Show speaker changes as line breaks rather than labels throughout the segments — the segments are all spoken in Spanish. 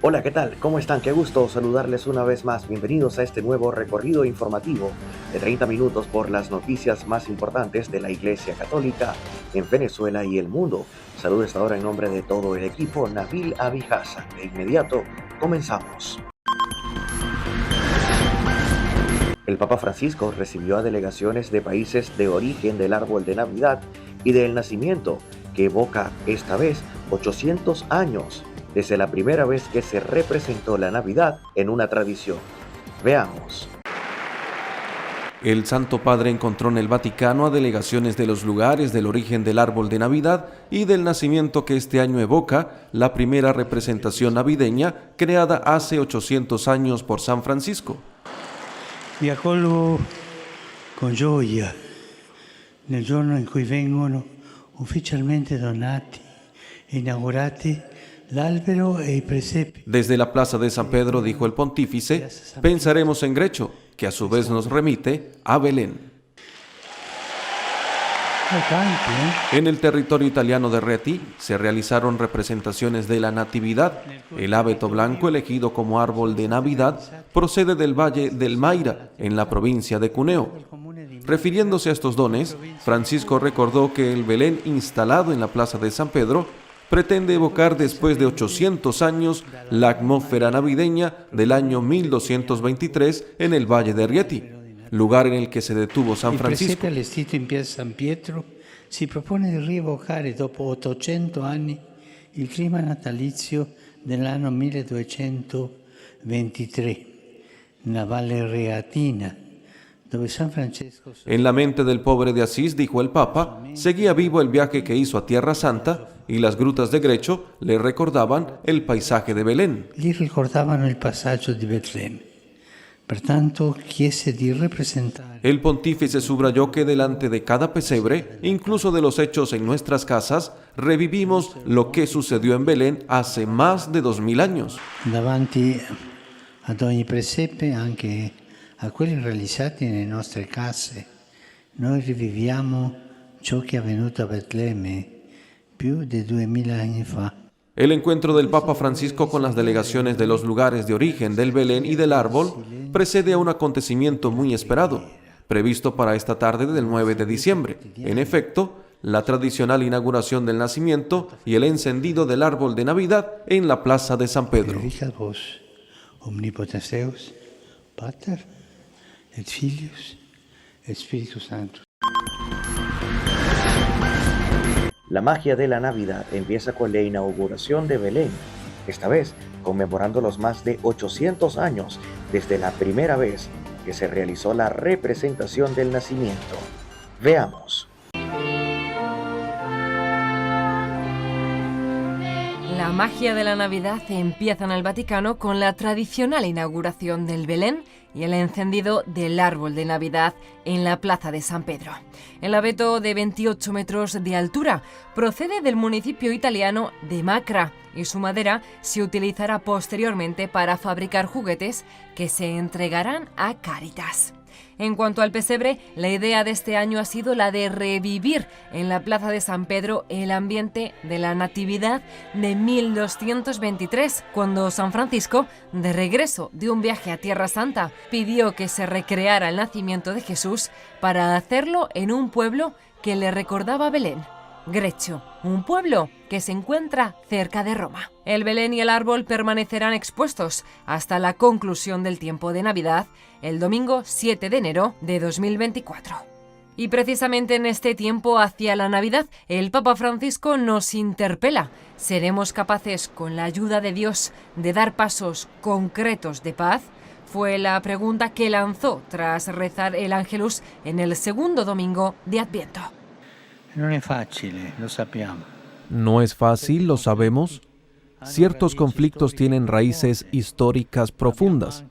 Hola, ¿qué tal? ¿Cómo están? Qué gusto saludarles una vez más. Bienvenidos a este nuevo recorrido informativo de 30 minutos por las noticias más importantes de la Iglesia Católica en Venezuela y el mundo. Saludos ahora en nombre de todo el equipo Nabil Abijasa. De inmediato, comenzamos. El Papa Francisco recibió a delegaciones de países de origen del árbol de Navidad y del nacimiento, que evoca esta vez 800 años desde la primera vez que se representó la Navidad en una tradición. Veamos.
El Santo Padre encontró en el Vaticano a delegaciones de los lugares del origen del árbol de Navidad y del nacimiento que este año evoca la primera representación navideña creada hace 800 años por San Francisco.
Vi accolgo con gioia nel giorno in cui vengono ufficialmente donati e inaugurati l'albero e i presepi.
Desde la plaza de San Pedro, dijo el pontífice, pensaremos en Grecho, que a su vez nos remite a Belén. En el territorio italiano de Rieti se realizaron representaciones de la Natividad. El abeto blanco elegido como árbol de Navidad procede del Valle del Maira, en la provincia de Cuneo. Refiriéndose a estos dones, Francisco recordó que el Belén instalado en la plaza de San Pedro pretende evocar después de 800 años la atmósfera navideña del año 1223 en el Valle de Rieti, lugar en el que se detuvo San Francisco.
Il presepe allestito in piazza San Pietro si propone di rievocare dopo 800 anni il clima natalizio dell'anno 1223 nella Valle Reatina, dove San Francesco...
En la mente del pobre de Asís, dijo el Papa, seguía vivo el viaje que hizo a Tierra Santa y las grutas de Grecho le recordaban el paisaje de Belén.
Gli ricordavano il passaggio di Betlemme. Pertanto chiese di representare.
El pontífice subrayó que delante de cada pesebre, incluso de los hechos en nuestras casas, revivimos lo que sucedió en Belén hace más de 2000 años.
Davanti ad ogni presepe, anche a quelli realizzati nelle nostre case, noi riviviamo ciò che è avvenuto a Betlemme più di 2000 anni fa.
El encuentro del Papa Francisco con las delegaciones de los lugares de origen del Belén y del árbol precede a un acontecimiento muy esperado, previsto para esta tarde del 9 de diciembre. En efecto, la tradicional inauguración del nacimiento y el encendido del árbol de Navidad en la plaza de San Pedro.
Benedicat vos, omnipotens Deus, Pater, et Filius, et Spiritus Sanctus.
La magia de la Navidad empieza con la inauguración de Belén, esta vez conmemorando los más de 800 años desde la primera vez que se realizó la representación del nacimiento. Veamos.
La magia de la Navidad empieza en el Vaticano con la tradicional inauguración del Belén y el encendido del árbol de Navidad en la plaza de San Pedro. El abeto de 28 metros de altura procede del municipio italiano de Macra y su madera se utilizará posteriormente para fabricar juguetes que se entregarán a Cáritas. En cuanto al pesebre, la idea de este año ha sido la de revivir en la plaza de San Pedro el ambiente de la Natividad de 1223, cuando San Francisco, de regreso de un viaje a Tierra Santa, pidió que se recreara el nacimiento de Jesús para hacerlo en un pueblo que le recordaba a Belén, Grecho, un pueblo que se encuentra cerca de Roma. El Belén y el árbol permanecerán expuestos hasta la conclusión del tiempo de Navidad, el domingo 7 de enero de 2024. Y precisamente en este tiempo hacia la Navidad, el Papa Francisco nos interpela. ¿Seremos capaces, con la ayuda de Dios, de dar pasos concretos de paz? Fue la pregunta que lanzó tras rezar el Ángelus en el segundo domingo de Adviento.
Non è facile, lo sappiamo.
No es fácil, lo sabemos. Ciertos conflictos tienen raíces históricas profundas,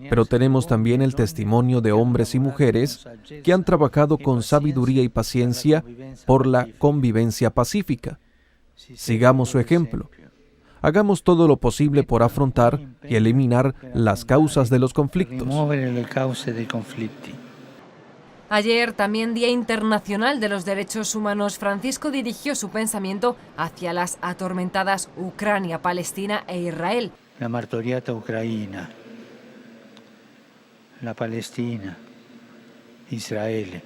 pero tenemos también el testimonio de hombres y mujeres que han trabajado con sabiduría y paciencia por la convivencia pacífica. Sigamos su ejemplo. Hagamos todo lo posible por afrontar y eliminar las causas de los conflictos.
Rimuovere le cause dei conflitti.
Ayer, también Día Internacional de los Derechos Humanos, Francisco dirigió su pensamiento hacia las atormentadas Ucrania, Palestina e Israel.
la martoriata Ucraina, la Palestina, Israel.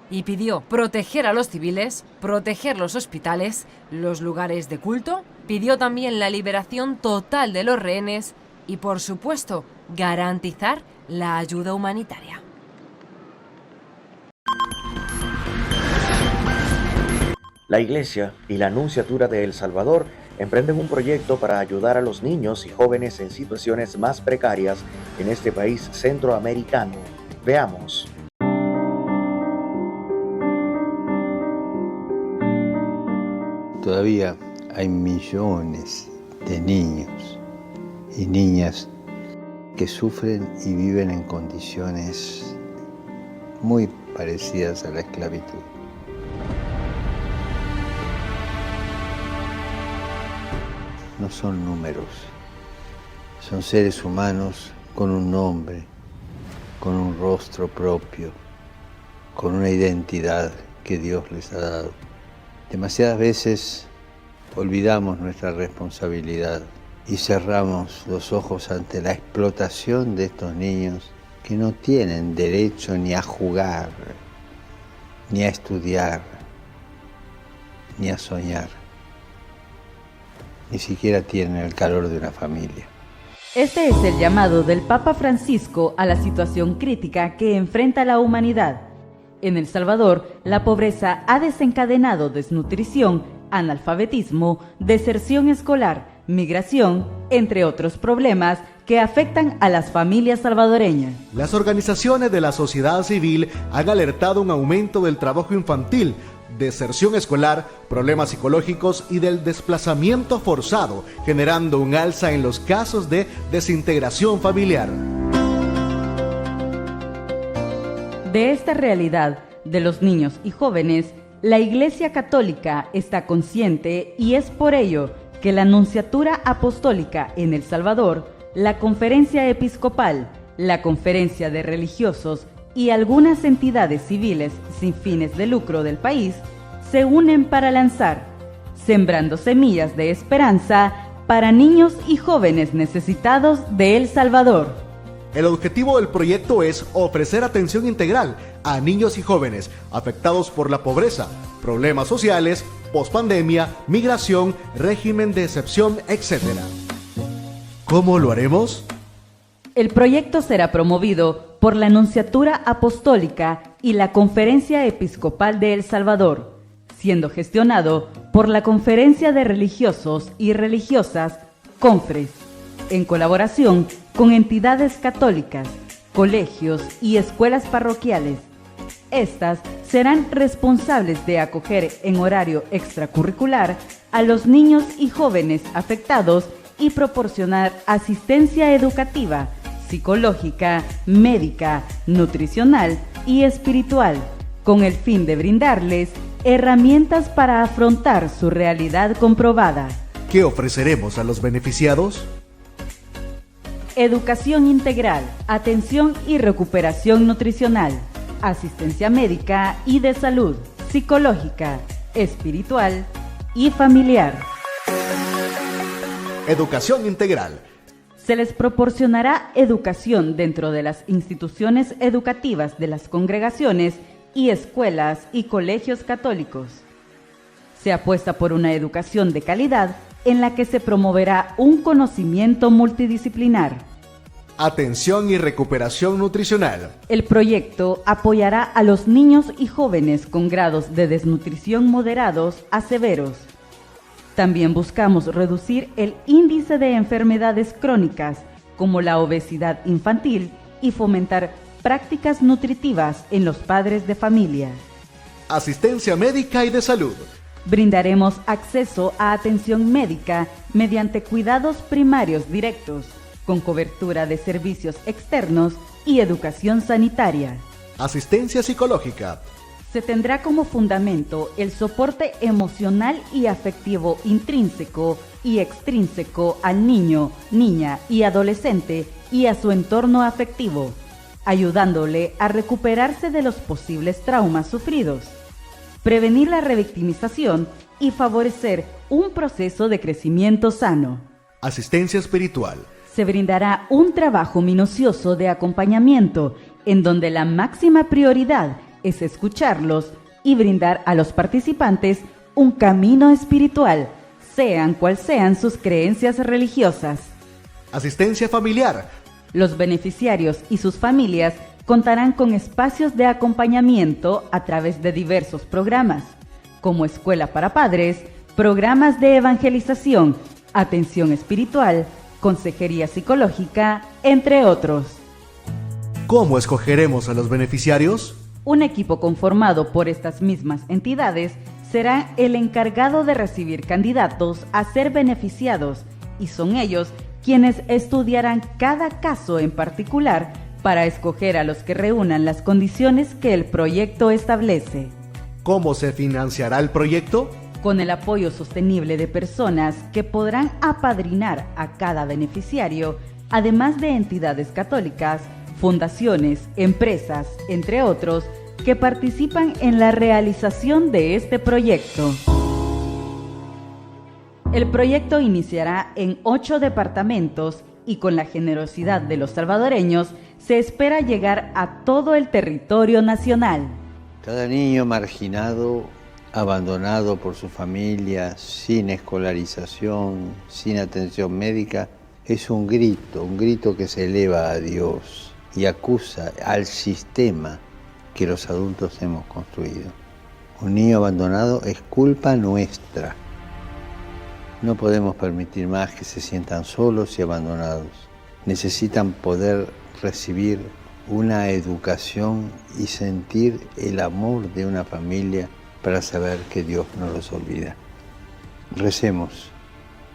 Y pidió proteger a los civiles, proteger los hospitales, los lugares de culto, pidió también la liberación total de los rehenes y, por supuesto, garantizar la ayuda humanitaria.
La Iglesia y la Nunciatura de El Salvador emprenden un proyecto para ayudar a los niños y jóvenes en situaciones más precarias en este país centroamericano. Veamos.
Todavía hay millones de niños y niñas que sufren y viven en condiciones muy parecidas a la esclavitud. No son números, son seres humanos con un nombre, con un rostro propio, con una identidad que Dios les ha dado. Demasiadas veces olvidamos nuestra responsabilidad y cerramos los ojos ante la explotación de estos niños que no tienen derecho ni a jugar, ni a estudiar, ni a soñar. Ni siquiera tienen el calor de una familia.
Este es el llamado del Papa Francisco a la situación crítica que enfrenta la humanidad. En El Salvador, la pobreza ha desencadenado desnutrición, analfabetismo, deserción escolar, migración, entre otros problemas que afectan a las familias salvadoreñas.
Las organizaciones de la sociedad civil han alertado un aumento del trabajo infantil, deserción escolar, problemas psicológicos y del desplazamiento forzado, generando un alza en los casos de desintegración familiar.
De esta realidad de los niños y jóvenes, la Iglesia Católica está consciente y es por ello que la Nunciatura Apostólica en El Salvador, la Conferencia Episcopal, la Conferencia de Religiosos y algunas entidades civiles sin fines de lucro del país se unen para lanzar, sembrando semillas de esperanza para niños y jóvenes necesitados de El Salvador.
El objetivo del proyecto es ofrecer atención integral a niños y jóvenes afectados por la pobreza, problemas sociales, pospandemia, migración, régimen de excepción, etc. ¿Cómo lo haremos?
El proyecto será promovido por la Nunciatura Apostólica y la Conferencia Episcopal de El Salvador, siendo gestionado por la Conferencia de Religiosos y Religiosas, CONFRES, en colaboración con entidades católicas, colegios y escuelas parroquiales. Estas serán responsables de acoger en horario extracurricular a los niños y jóvenes afectados y proporcionar asistencia educativa, psicológica, médica, nutricional y espiritual, con el fin de brindarles herramientas para afrontar su realidad comprobada.
¿Qué ofreceremos a los beneficiados?
Educación integral, atención y recuperación nutricional, asistencia médica y de salud, psicológica, espiritual y familiar.
Educación integral.
Se les proporcionará educación dentro de las instituciones educativas de las congregaciones y escuelas y colegios católicos. Se apuesta por una educación de calidad en la que se promoverá un conocimiento multidisciplinar.
Atención y recuperación nutricional.
El proyecto apoyará a los niños y jóvenes con grados de desnutrición moderados a severos. También buscamos reducir el índice de enfermedades crónicas, como la obesidad infantil, y fomentar prácticas nutritivas en los padres de familia.
Asistencia médica y de salud.
Brindaremos acceso a atención médica mediante cuidados primarios directos, con cobertura de servicios externos y educación sanitaria.
Asistencia psicológica.
Se tendrá como fundamento el soporte emocional y afectivo intrínseco y extrínseco al niño, niña y adolescente y a su entorno afectivo, ayudándole a recuperarse de los posibles traumas sufridos, prevenir la revictimización y favorecer un proceso de crecimiento sano.
Asistencia espiritual.
Se brindará un trabajo minucioso de acompañamiento en donde la máxima prioridad es escucharlos y brindar a los participantes un camino espiritual, sean cual sean sus creencias religiosas.
Asistencia familiar.
Los beneficiarios y sus familias contarán con espacios de acompañamiento a través de diversos programas, como escuela para padres, programas de evangelización, atención espiritual, consejería psicológica, entre otros.
¿Cómo escogeremos a los beneficiarios?
Un equipo conformado por estas mismas entidades será el encargado de recibir candidatos a ser beneficiados y son ellos quienes estudiarán cada caso en particular para escoger a los que reúnan las condiciones que el proyecto establece.
¿Cómo se financiará el proyecto?
Con el apoyo sostenible de personas que podrán apadrinar a cada beneficiario, además de entidades católicas, fundaciones, empresas, entre otros, que participan en la realización de este proyecto. El proyecto iniciará en 8 departamentos y con la generosidad de los salvadoreños se espera llegar a todo el territorio nacional.
Cada niño marginado, abandonado por su familia, sin escolarización, sin atención médica, es un grito que se eleva a Dios y acusa al sistema que los adultos hemos construido. Un niño abandonado es culpa nuestra. No podemos permitir más que se sientan solos y abandonados. Necesitan poder recibir una educación y sentir el amor de una familia para saber que Dios no los olvida. Recemos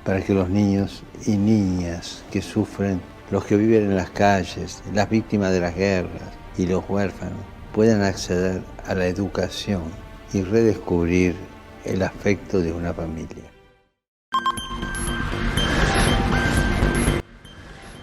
para que los niños y niñas que sufren, los que viven en las calles, las víctimas de las guerras y los huérfanos, puedan acceder a la educación y redescubrir el afecto de una familia.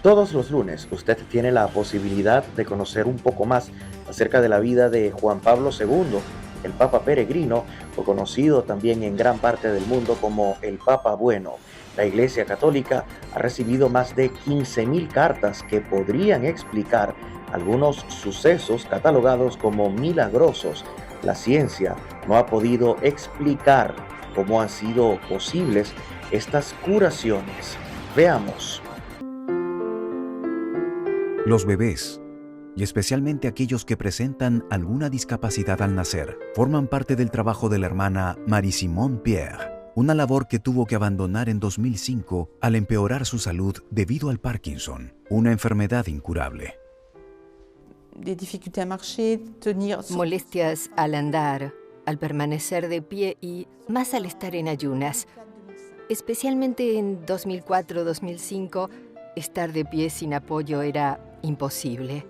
Todos los lunes usted tiene la posibilidad de conocer un poco más acerca de la vida de Juan Pablo II, el Papa Peregrino, o conocido también en gran parte del mundo como el Papa Bueno. La Iglesia Católica ha recibido más de 15.000 cartas que podrían explicar algunos sucesos catalogados como milagrosos. La ciencia no ha podido explicar cómo han sido posibles estas curaciones. Veamos.
Los bebés, y especialmente aquellos que presentan alguna discapacidad al nacer, forman parte del trabajo de la hermana Marie-Simone Pierre, una labor que tuvo que abandonar en 2005 al empeorar su salud debido al Parkinson, una enfermedad incurable.
Molestias al andar, al permanecer de pie y más al estar en ayunas. Especialmente en 2004-2005, estar de pie sin apoyo era imposible.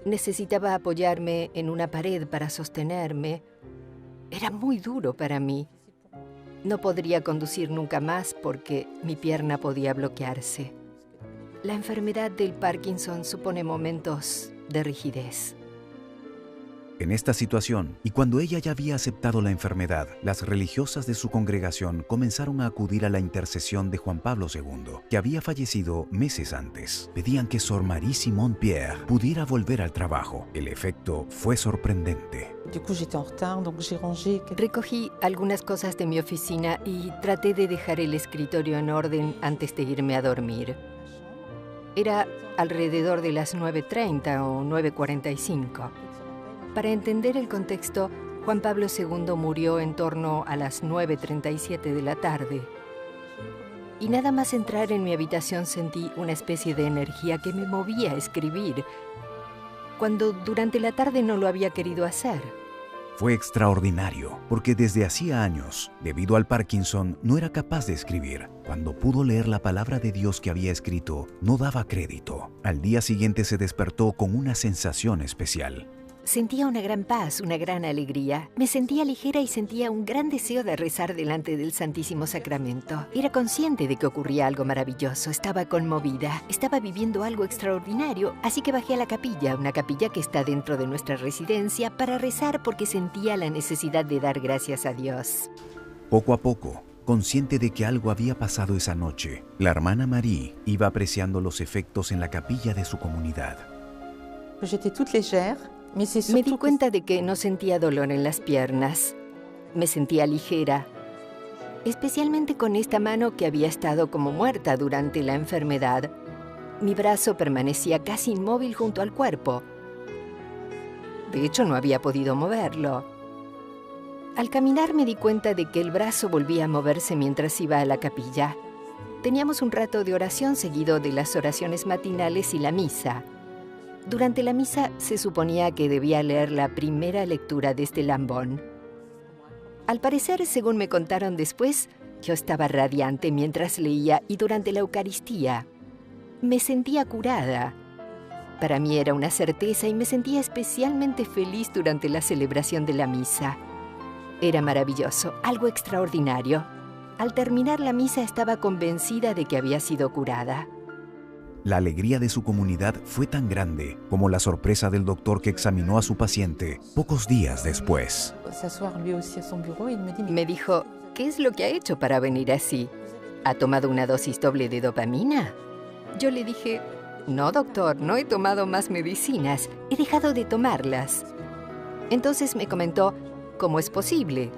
Necesitaba apoyarme en una pared para sostenerme. Era muy duro para mí. No podría conducir nunca más porque mi pierna podía bloquearse. La enfermedad del Parkinson supone momentos de rigidez.
En esta situación, y cuando ella ya había aceptado la enfermedad, las religiosas de su congregación comenzaron a acudir a la intercesión de Juan Pablo II, que había fallecido meses antes. Pedían que Sor Marie-Simone Pierre pudiera volver al trabajo. El efecto fue sorprendente.
Recogí algunas cosas de mi oficina y traté de dejar el escritorio en orden antes de irme a dormir. Era alrededor de las 9:30 o 9:45. Para entender el contexto, Juan Pablo II murió en torno a las 9:37 de la tarde. Y nada más entrar en mi habitación sentí una especie de energía que me movía a escribir, cuando durante la tarde no lo había querido hacer.
Fue extraordinario, porque desde hacía años, debido al Parkinson, no era capaz de escribir. Cuando pudo leer la palabra de Dios que había escrito, no daba crédito. Al día siguiente se despertó con una sensación especial.
Sentía una gran paz, una gran alegría. Me sentía ligera y sentía un gran deseo de rezar delante del Santísimo Sacramento. Era consciente de que ocurría algo maravilloso. Estaba conmovida. Estaba viviendo algo extraordinario. Así que bajé a la capilla, una capilla que está dentro de nuestra residencia, para rezar porque sentía la necesidad de dar gracias a Dios.
Poco a poco, consciente de que algo había pasado esa noche, la hermana Marie iba apreciando los efectos en la capilla de su comunidad.
Me di cuenta de que no sentía dolor en las piernas. Me sentía ligera, especialmente con esta mano que había estado como muerta durante la enfermedad. Mi brazo permanecía casi inmóvil junto al cuerpo. De hecho, no había podido moverlo. Al caminar me di cuenta de que el brazo volvía a moverse mientras iba a la capilla. Teníamos un rato de oración seguido de las oraciones matinales y la misa. Durante la misa se suponía que debía leer la primera lectura de este lambón. Al parecer, según me contaron después, yo estaba radiante mientras leía y durante la Eucaristía. Me sentía curada. Para mí era una certeza y me sentía especialmente feliz durante la celebración de la misa. Era maravilloso, algo extraordinario. Al terminar la misa estaba convencida de que había sido curada.
La alegría de su comunidad fue tan grande como la sorpresa del doctor que examinó a su paciente pocos días después.
Me dijo, ¿qué es lo que ha hecho para venir así? ¿Ha tomado una dosis doble de dopamina? Yo le dije, no, doctor, no he tomado más medicinas, he dejado de tomarlas. Entonces me comentó, ¿cómo es posible?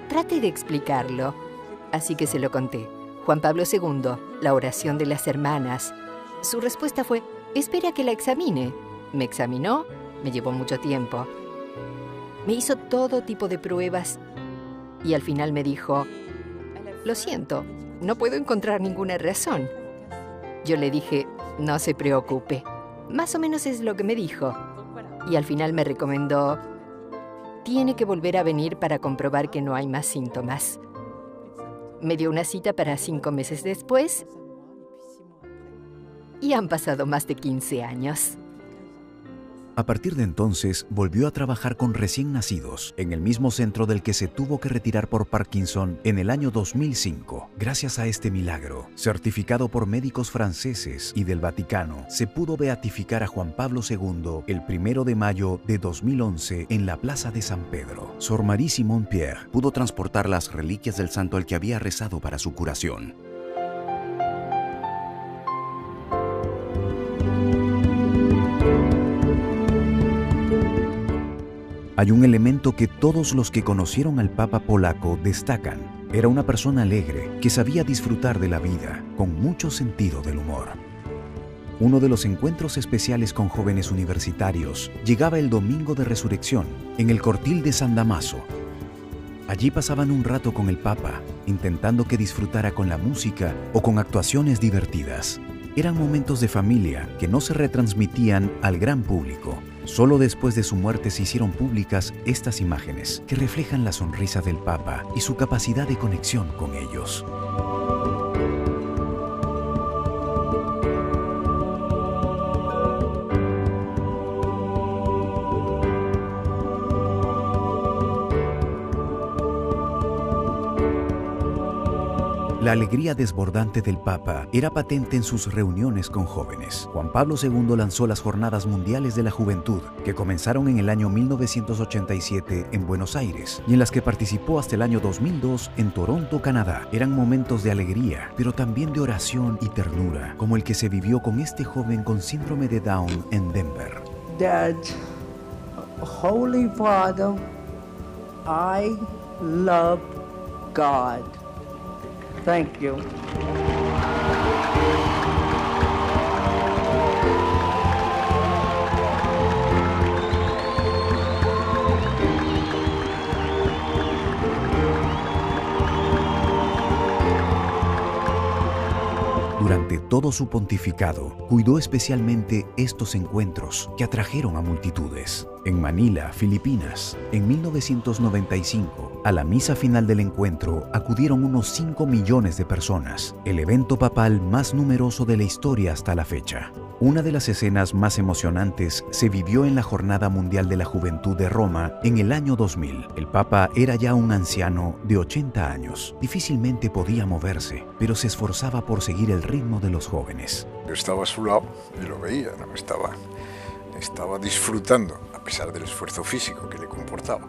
Trate de explicarlo. Así que se lo conté. Juan Pablo II, la oración de las hermanas. Su respuesta fue, espere a que la examine. Me examinó, me llevó mucho tiempo. Me hizo todo tipo de pruebas y al final me dijo, lo siento, no puedo encontrar ninguna razón. Yo le dije, no se preocupe. Más o menos es lo que me dijo. Y al final me recomendó, tiene que volver a venir para comprobar que no hay más síntomas. Me dio una cita para 5 meses después y han pasado más de 15 años.
A partir de entonces, volvió a trabajar con recién nacidos, en el mismo centro del que se tuvo que retirar por Parkinson en el año 2005. Gracias a este milagro, certificado por médicos franceses y del Vaticano, se pudo beatificar a Juan Pablo II el 1 de mayo de 2011 en la Plaza de San Pedro. Sor Marie Simon Pierre pudo transportar las reliquias del santo al que había rezado para su curación. Hay un elemento que todos los que conocieron al Papa polaco destacan. Era una persona alegre, que sabía disfrutar de la vida, con mucho sentido del humor. Uno de los encuentros especiales con jóvenes universitarios llegaba el domingo de Resurrección, en el Cortil de San Damaso. Allí pasaban un rato con el Papa, intentando que disfrutara con la música o con actuaciones divertidas. Eran momentos de familia que no se retransmitían al gran público. Solo después de su muerte se hicieron públicas estas imágenes que reflejan la sonrisa del Papa y su capacidad de conexión con ellos. La alegría desbordante del Papa era patente en sus reuniones con jóvenes. Juan Pablo II lanzó las Jornadas Mundiales de la Juventud, que comenzaron en el año 1987 en Buenos Aires y en las que participó hasta el año 2002 en Toronto, Canadá. Eran momentos de alegría, pero también de oración y ternura, como el que se vivió con este joven con síndrome de Down en Denver.
Dad, Holy Father, I love God. Thank you.
Durante todo su pontificado, cuidó especialmente estos encuentros que atrajeron a multitudes. En Manila, Filipinas, en 1995, a la misa final del encuentro acudieron unos 5 millones de personas, el evento papal más numeroso de la historia hasta la fecha. Una de las escenas más emocionantes se vivió en la Jornada Mundial de la Juventud de Roma en el año 2000. El Papa era ya un anciano de 80 años. Difícilmente podía moverse, pero se esforzaba por seguir el ritmo de los jóvenes.
Yo estaba a su lado y lo veía, ¿no? Estaba estaba disfrutando, a pesar del esfuerzo físico que le comportaba,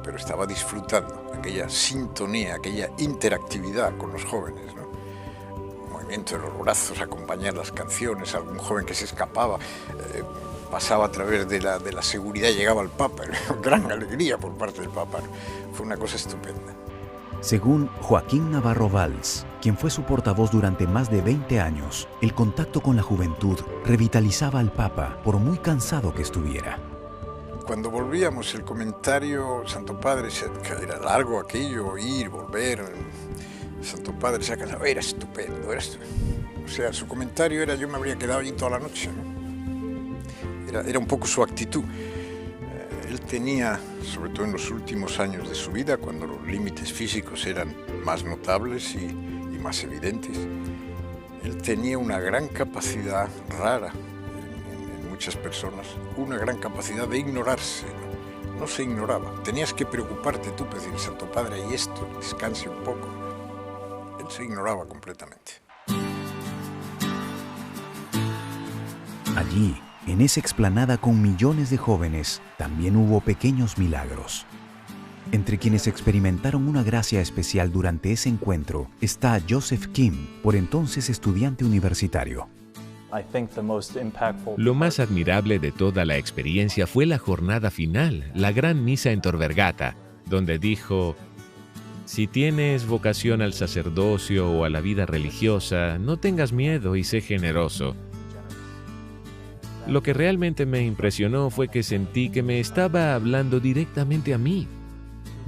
pero estaba disfrutando aquella sintonía, aquella interactividad con los jóvenes, ¿no? El movimiento de los brazos, acompañar las canciones, algún joven que se escapaba, pasaba a través de la seguridad, llegaba al Papa, gran alegría por parte del Papa, ¿no? Fue una cosa estupenda.
Según Joaquín Navarro Valls, quien fue su portavoz durante más de 20 años, el contacto con la juventud revitalizaba al Papa por muy cansado que estuviera.
Cuando volvíamos, el comentario, Santo Padre, que era largo aquello, ir, volver, Santo Padre se acababa, era estupendo, era estupendo. O sea, su comentario era, yo me habría quedado allí toda la noche, ¿no? Era un poco su actitud. Él tenía, sobre todo en los últimos años de su vida, cuando los límites físicos eran más notables y más evidentes, él tenía una gran capacidad rara en muchas personas, una gran capacidad de ignorarse, ¿no? No se ignoraba, tenías que preocuparte tú, decir, Santo Padre, y esto, descanse un poco. Él se ignoraba completamente.
Allí, en esa explanada con millones de jóvenes, también hubo pequeños milagros. Entre quienes experimentaron una gracia especial durante ese encuentro está Joseph Kim, por entonces estudiante universitario.
Lo más admirable de toda la experiencia fue la jornada final, la gran misa en Tor Vergata, donde dijo: si tienes vocación al sacerdocio o a la vida religiosa, no tengas miedo y sé generoso. Lo que realmente me impresionó fue que sentí que me estaba hablando directamente a mí.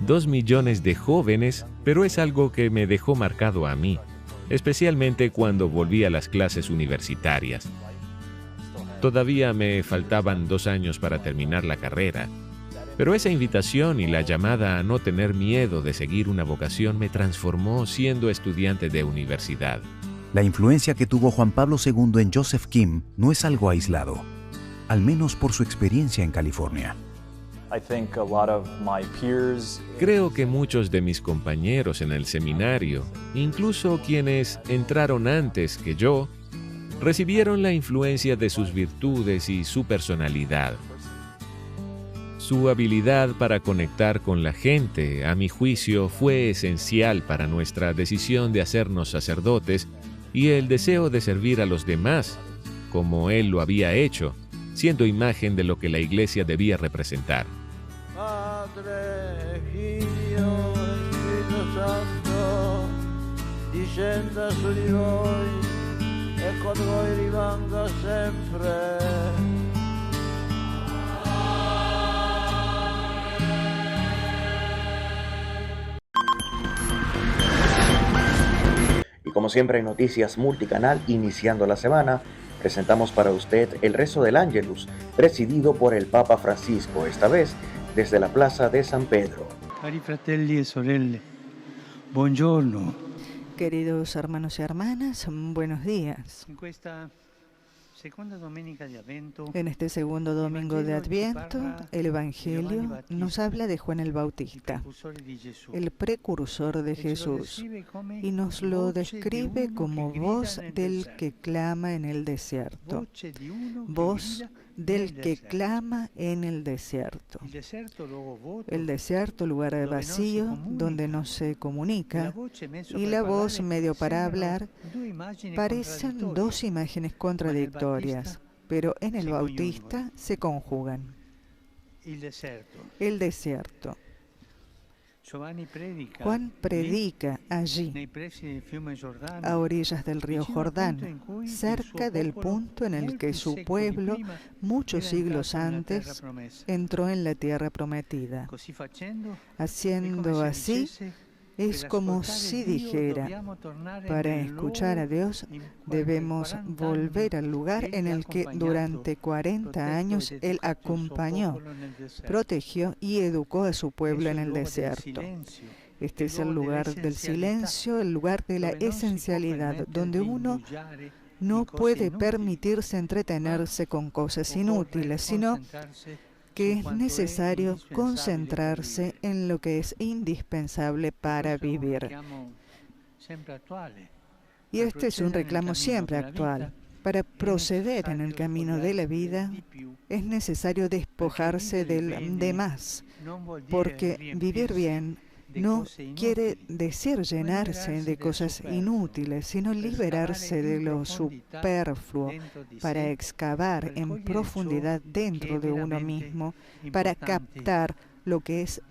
2 millones de jóvenes, pero es algo que me dejó marcado a mí, especialmente cuando volví a las clases universitarias. Todavía me faltaban 2 años para terminar la carrera, pero esa invitación y la llamada a no tener miedo de seguir una vocación me transformó siendo estudiante de universidad.
La influencia que tuvo Juan Pablo II en Joseph Kim no es algo aislado, al menos por su experiencia en California.
Creo que muchos de mis compañeros en el seminario, incluso quienes entraron antes que yo, recibieron la influencia de sus virtudes y su personalidad. Su habilidad para conectar con la gente, a mi juicio, fue esencial para nuestra decisión de hacernos sacerdotes y el deseo de servir a los demás, como él lo había hecho, siendo imagen de lo que la Iglesia debía representar.
Padre, Figlio, Spirito Santo, discenda su di voi e con voi rimanga sempre.
Y como siempre en Noticias Multicanal, iniciando la semana, presentamos para usted el rezo del Ángelus, presidido por el Papa Francisco, esta vez desde la Plaza de San Pedro.
Cari fratelli e sorelle, buongiorno.
Queridos hermanos y hermanas, buenos días. En este segundo domingo de Adviento, el Evangelio nos habla de Juan el Bautista, el precursor de Jesús, y nos lo describe como voz del que clama en el desierto. Voz del que clama en el desierto. El desierto, lugar vacío, donde no se comunica, y la voz medio para hablar, parecen 2 imágenes contradictorias, pero en el Bautista se conjugan. El desierto. Juan predica allí, a orillas del río Jordán, cerca del punto en el que su pueblo, muchos siglos antes, entró en la tierra prometida. Haciendo así, es como si dijera, para escuchar a Dios debemos volver al lugar en el que durante 40 años Él acompañó, protegió y educó a su pueblo en el desierto. Este es el lugar del silencio, el lugar de la esencialidad, donde uno no puede permitirse entretenerse con cosas inútiles, sino que es necesario concentrarse en lo que es indispensable para vivir. Y este es un reclamo siempre actual. Para proceder en el camino de la vida es necesario despojarse del demás, porque vivir bien no quiere decir llenarse de cosas inútiles, sino liberarse de lo superfluo para excavar en profundidad dentro de uno mismo, para captar lo que es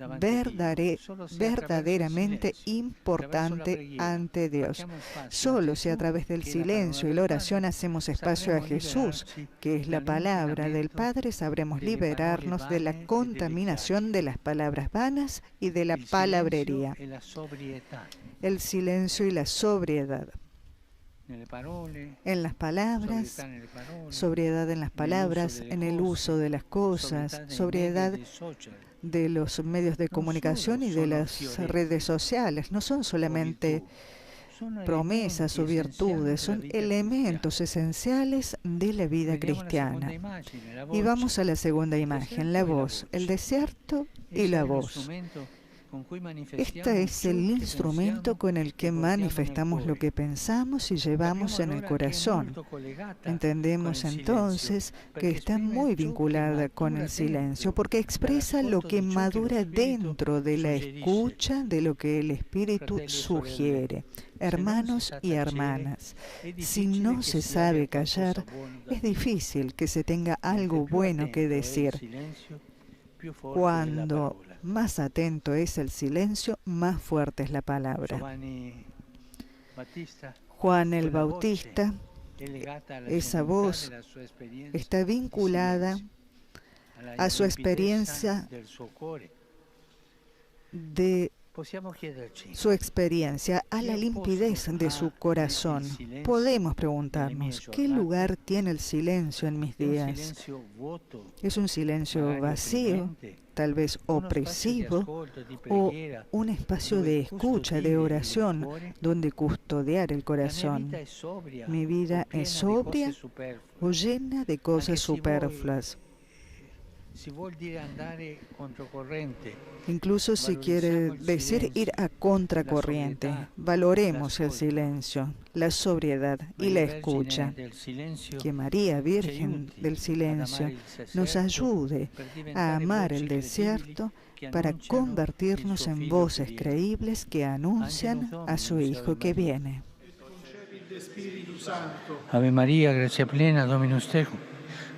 verdaderamente importante ante Dios. Solo si a través del silencio y la oración hacemos espacio a Jesús, que es la palabra del Padre, sabremos liberarnos de la contaminación de las palabras vanas y de la palabrería. El silencio y la sobriedad. En las palabras, sobriedad en las palabras, en el uso de las cosas, sobriedad de los medios de comunicación y de las redes sociales. No son solamente promesas o virtudes, son elementos esenciales de la vida cristiana. Y vamos a la segunda imagen, la voz, el desierto y la voz. Este es el instrumento con el que manifestamos lo que pensamos y llevamos en el corazón. Entendemos entonces que está muy vinculada con el silencio, porque expresa lo que madura dentro de la escucha de lo que el Espíritu sugiere. Hermanos y hermanas, si no se sabe callar, es difícil que se tenga algo bueno que decir. Cuando más atento es el silencio, más fuerte es la palabra. Juan el Bautista, esa voz está vinculada a su experiencia a la limpidez de su corazón. Podemos preguntarnos, ¿qué lugar tiene el silencio en mis días? ¿Es un silencio vacío, tal vez opresivo, o un espacio de escucha, de oración, donde custodiar el corazón? ¿Mi vida es sobria o llena de cosas superfluas? Incluso si quiere decir ir a contracorriente, valoremos el silencio, la sobriedad y la escucha. Que María, Virgen del Silencio, nos ayude a amar el desierto para convertirnos en voces creíbles que anuncian a su Hijo que viene.
Ave María, gracia plena, Dominus tecum,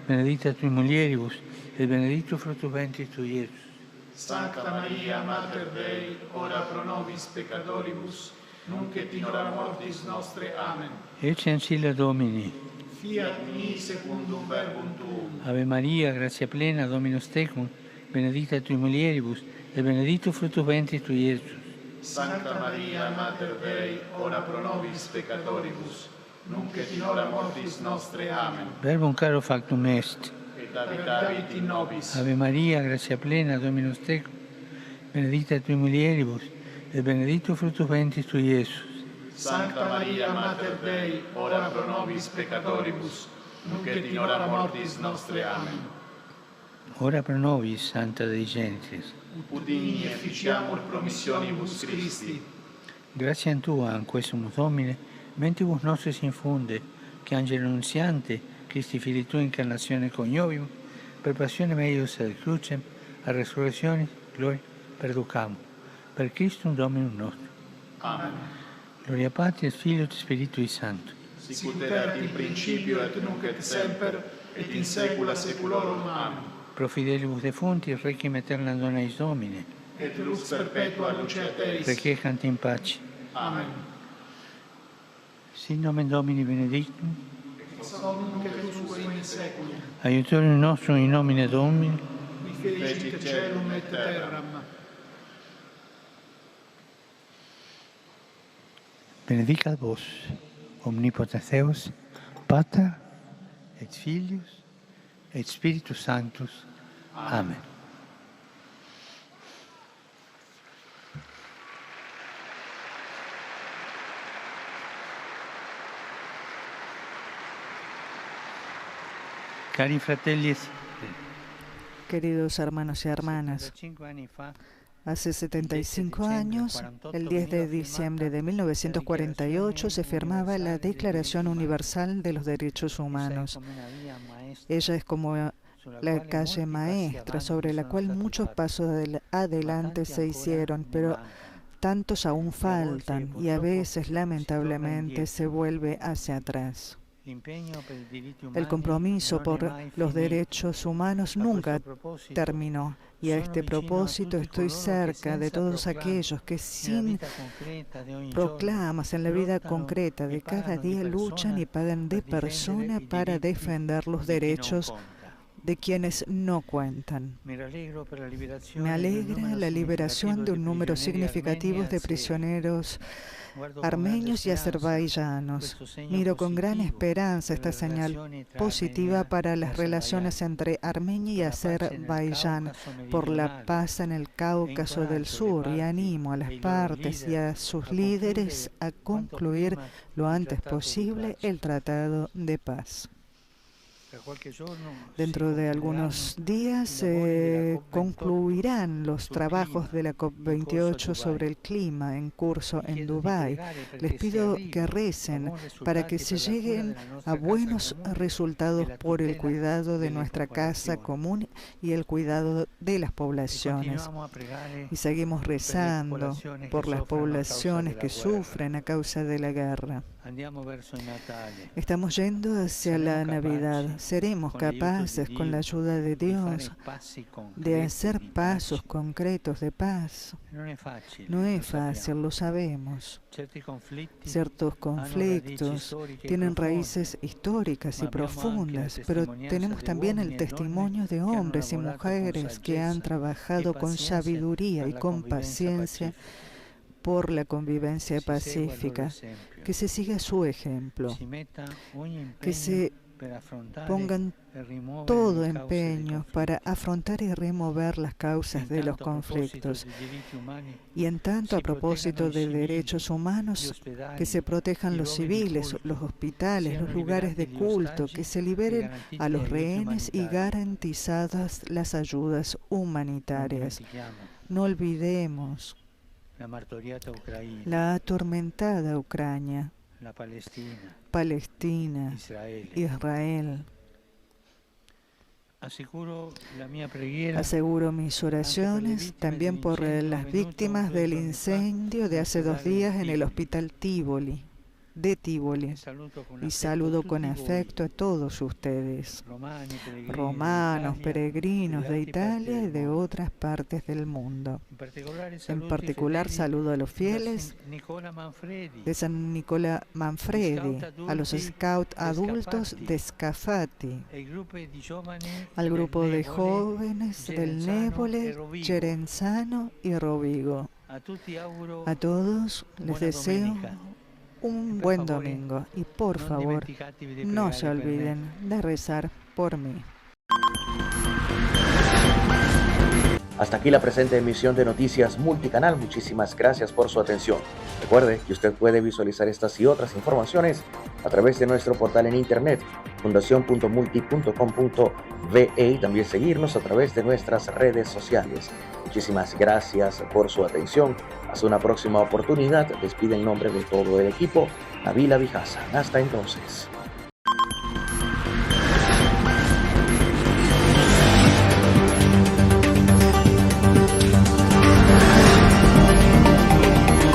benedicta tui mulieribus, et benedictus fructus ventris tui, Iesus.
Sancta Maria, Mater Dei, ora pro nobis peccatoribus, nunc et in hora mortis nostre. Amen.
Ecce ancilla Domini.
Fiat mi secundum verbum tuum.
Ave Maria, gratia plena, Dominus tecum, benedicta tui mulieribus, et benedictus fructus ventris tui, Iesus.
Sancta Maria, Mater Dei, ora pro nobis peccatoribus, nunc et in hora mortis nostre. Amen.
Verbum caro factum est.
Et habitavit in nobis.
Ave Maria, gratia plena, Dominus tecum, benedicta tui mulieribus, et benedictus fructus ventris tui, Iesus.
Sancta Maria, Mater Dei, ora pro nobis peccatoribus, nunc et in hora mortis nostre. Amen.
Ora pro nobis, Santa Dei Genitrix.
Ut digni efficiamur promissionibus Christi.
Gratiam Tua, anque sumus Domine, mentibus nostris infunde, che Angelo Annunziante, Christi Filii Tui incarnatione coniovium, per passione meius ad crucem, a resurrectionis, gloria, perducamur. Per Christum Dominum nostrum.
Amen.
Gloria Patri et Filio et Spiritui Sancto.
Sicut erat in principio et nunc et semper, et in saecula saeculorum. Amen.
Pro fidelibus defunctis, requiem aeternam dona eis Domine.
Et lux perpetua luceat eis.
Requiescant in pace.
Amen.
Sit nomen Domini benedictum.
Ex hoc nunc et usque in saeculum.
Aiutorium nostrum in nomine Domini.
Qui fecit caelum et terram.
Benedicat vos, omnipotens Deus, Pater, et Filius, et Spiritus Sanctus. Amen. Cari fratelli,
queridos hermanos y hermanas, Hace 75 años, el 10 de diciembre de 1948, se firmaba la Declaración Universal de los Derechos Humanos. Ella es como la calle maestra sobre la cual muchos pasos adelante se hicieron, pero tantos aún faltan y a veces, lamentablemente, se vuelve hacia atrás. El compromiso por los derechos humanos nunca terminó, y a este propósito estoy cerca de todos aquellos que sin proclamas en la vida concreta de cada día luchan y pagan de persona para defender los derechos de quienes no cuentan. Me alegra la liberación de un número significativo de prisioneros armenios y azerbaiyanos. Miro con gran esperanza esta señal positiva para las relaciones entre Armenia y Azerbaiyán por la paz en el Cáucaso del Sur, y animo a las partes y a sus líderes a concluir lo antes posible el tratado de paz. Dentro de algunos días se concluirán los trabajos de la COP28 sobre el clima en curso en Dubái. Les pido que recen para que se lleguen a buenos resultados por el cuidado de nuestra casa común y el cuidado de las poblaciones. Y seguimos rezando por las poblaciones que sufren a causa de la guerra. Estamos yendo hacia la Navidad. Seremos capaces, con la ayuda de Dios, de hacer pasos concretos de paz. No es fácil, lo sabemos. Ciertos conflictos tienen raíces históricas y profundas, pero tenemos también el testimonio de hombres y mujeres que han trabajado con sabiduría y con paciencia por la convivencia pacífica. Que se siga su ejemplo, que se pongan todo empeño para afrontar y remover las causas de los conflictos. Y en tanto, a propósito de derechos humanos, que se protejan los civiles, los hospitales, los lugares de culto, que se liberen a los rehenes y garantizadas las ayudas humanitarias. No olvidemos la atormentada Ucrania, Palestina, Israel. Aseguro mis oraciones también por las víctimas del incendio de hace 2 días en el Hospital Tivoli. Y saludo con afecto a todos ustedes, romanos, peregrinos de Italia y de otras partes del mundo. En particular saludo a los fieles de San Nicola Manfredi, a los scouts adultos de Scafati, al grupo de jóvenes del Nébole, Cerenzano y Rovigo. A todos les deseo un buen domingo y por favor no se olviden de rezar por mí.
Hasta aquí la presente emisión de Noticias Multicanal. Muchísimas gracias por su atención. Recuerde que usted puede visualizar estas y otras informaciones a través de nuestro portal en internet fundacion.multi.com.ve y también seguirnos a través de nuestras redes sociales. Muchísimas gracias por su atención. Hasta una próxima oportunidad. Despide en nombre de todo el equipo Nabila Vijaza. Hasta entonces.